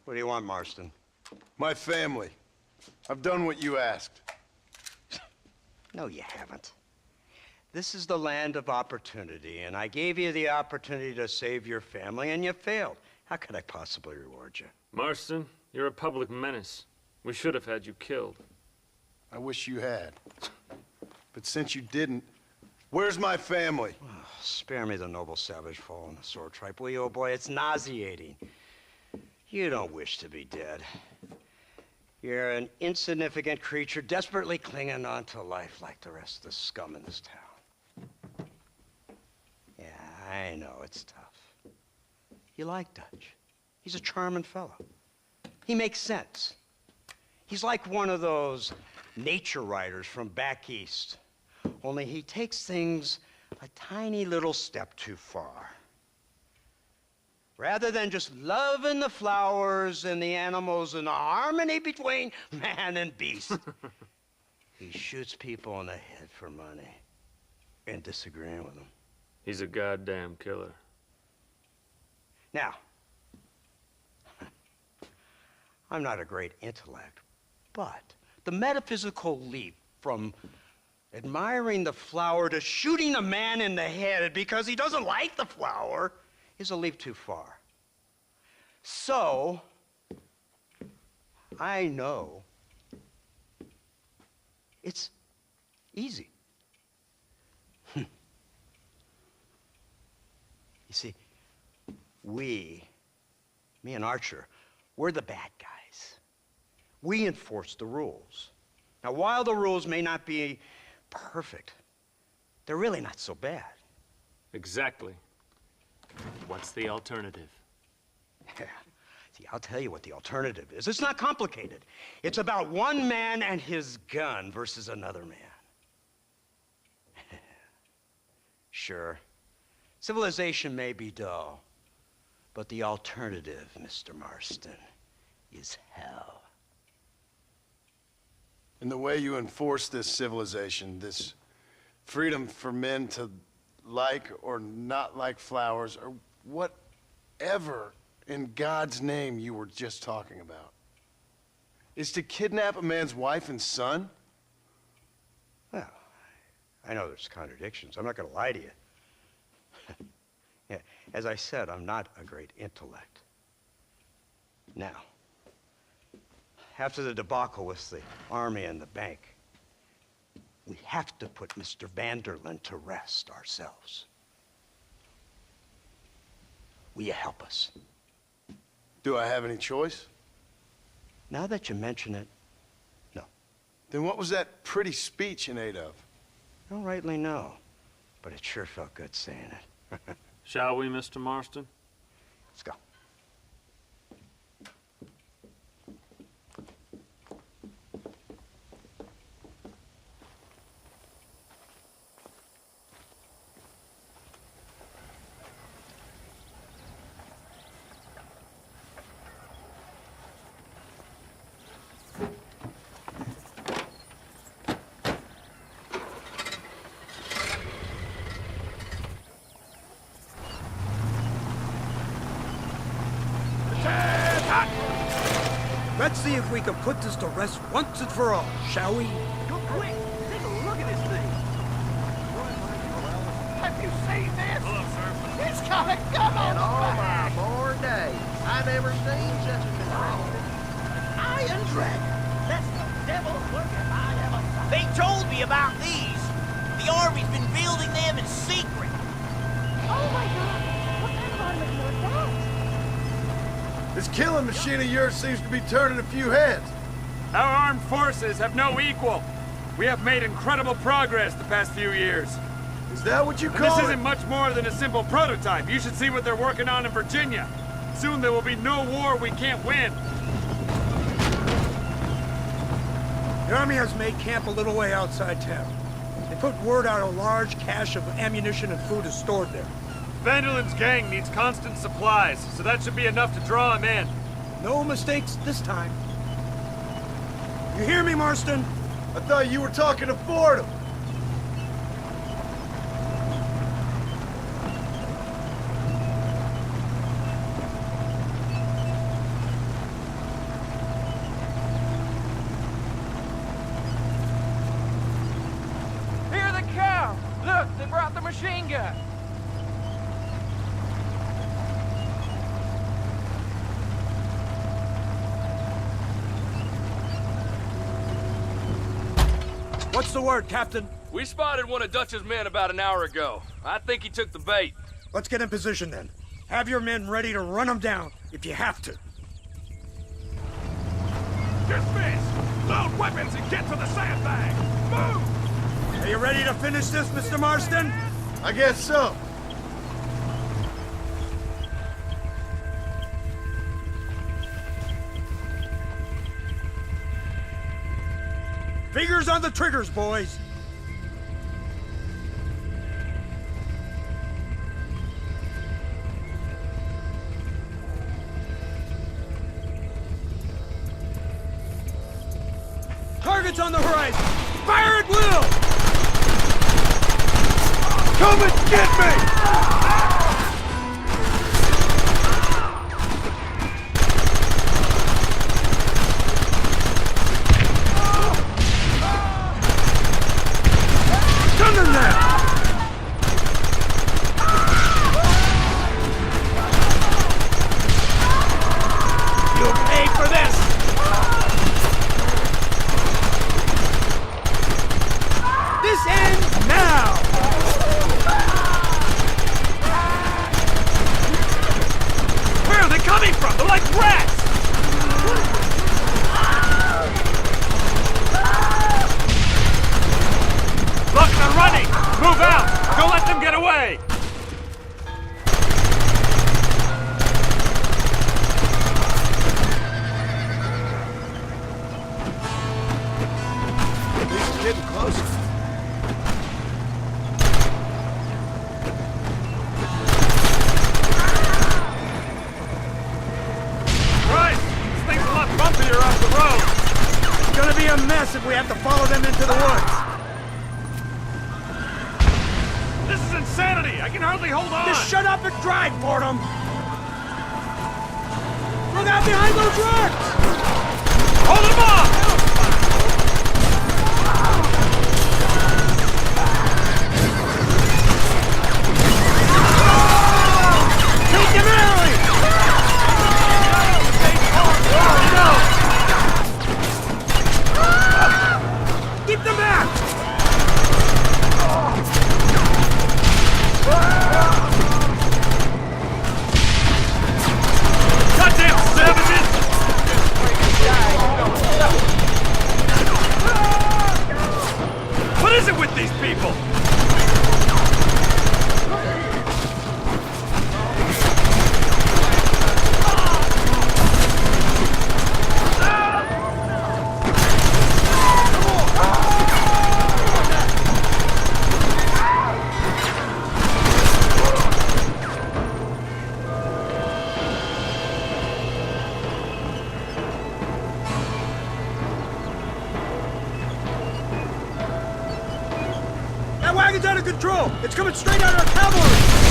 What do you want, Marston? My family. I've done what you asked. No, you haven't. This is the land of opportunity, and I gave you the opportunity to save your family, and you failed. How could I possibly reward you? Marston, you're a public menace. We should have had you killed. I wish you had. But since you didn't, where's my family? Oh, spare me the noble savage fall on the sword tripe, will you, old boy? It's nauseating. You don't wish to be dead. You're an insignificant creature desperately clinging on to life like the rest of the scum in this town. Yeah, I know it's tough. You like Dutch. He's a charming fellow. He makes sense. He's like one of those nature writers from back east. Only he takes things a tiny little step too far. Rather than just loving the flowers and the animals and the harmony between man and beast, he shoots people in the head for money and disagreeing with them. He's a goddamn killer. Now, I'm not a great intellect, but the metaphysical leap from admiring the flower to shooting a man in the head because he doesn't like the flower is a leap too far. So, I know it's easy. You see, me and Archer, we're the bad guys. We enforce the rules. Now, while the rules may not be perfect, they're really not so bad. Exactly. What's the alternative? Yeah. See, I'll tell you what the alternative is. It's not complicated. It's about one man and his gun versus another man. Sure, civilization may be dull, but the alternative, Mr. Marston, is hell. And the way you enforce this civilization, this freedom for men to like or not like flowers, or whatever in God's name you were just talking about, is to kidnap a man's wife and son? Well, I know there's contradictions. I'm not going to lie to you. Yeah, as I said, I'm not a great intellect. Now, after the debacle with the army and the bank, we have to put Mr. Vanderlyn to rest ourselves. Will you help us? Do I have any choice? Now that you mention it, no. Then what was that pretty speech in aid of? I don't rightly know, but it sure felt good saying it. Shall we, Mr. Marston? Let's go. Let's see if we can put this to rest once and for all, shall we? Go quick! Take a look at this thing! Have you seen this? Hello, sir. It's got a gun on the back! my born days. I never seen such a thing. Iron Dragon! That's the devil's working I ever saw. They told me about these. The Army's been building them in secret. Oh my God! What kind of automobile is that? This killing machine of yours seems to be turning a few heads. Our armed forces have no equal. We have made incredible progress the past few years. Is that what you And call this it? isn't much more than a simple prototype. You should see what they're working on in Virginia. Soon there will be no war we can't win. The Army has made camp a little way outside town. They put word out a large cache of ammunition and food is stored there. Vanderlyn's gang needs constant supplies, so that should be enough to draw him in. No mistakes this time. You hear me, Marston? I thought you were talking to Fordham. machine gun! What's the word, Captain? We spotted one of Dutch's men about an hour ago. I think he took the bait. Let's get in position then. Have your men ready to run them down if you have to. Dismiss! Load weapons and get to the sandbag! Move! Are you ready to finish this, Mr. Marston? I guess so. Fingers on the triggers, boys. Targets on the horizon! Fire at will! Come and get me! Gun them now! You'll pay for this! This ends now! Where are they coming from? They're like rats! Look, they're running! Move out! Don't let them get away! He's getting closer. Right! This thing's a lot bumpier off the road! It's gonna be a mess if we have to follow them into the woods. This is insanity! I can hardly hold on! Just shut up and drive, Fordham! Look out behind those rocks! Hold them off! Take them early! Keep them back! Goddamn savages! What is it with these people? That wagon's out of control! It's coming straight at our cavalry!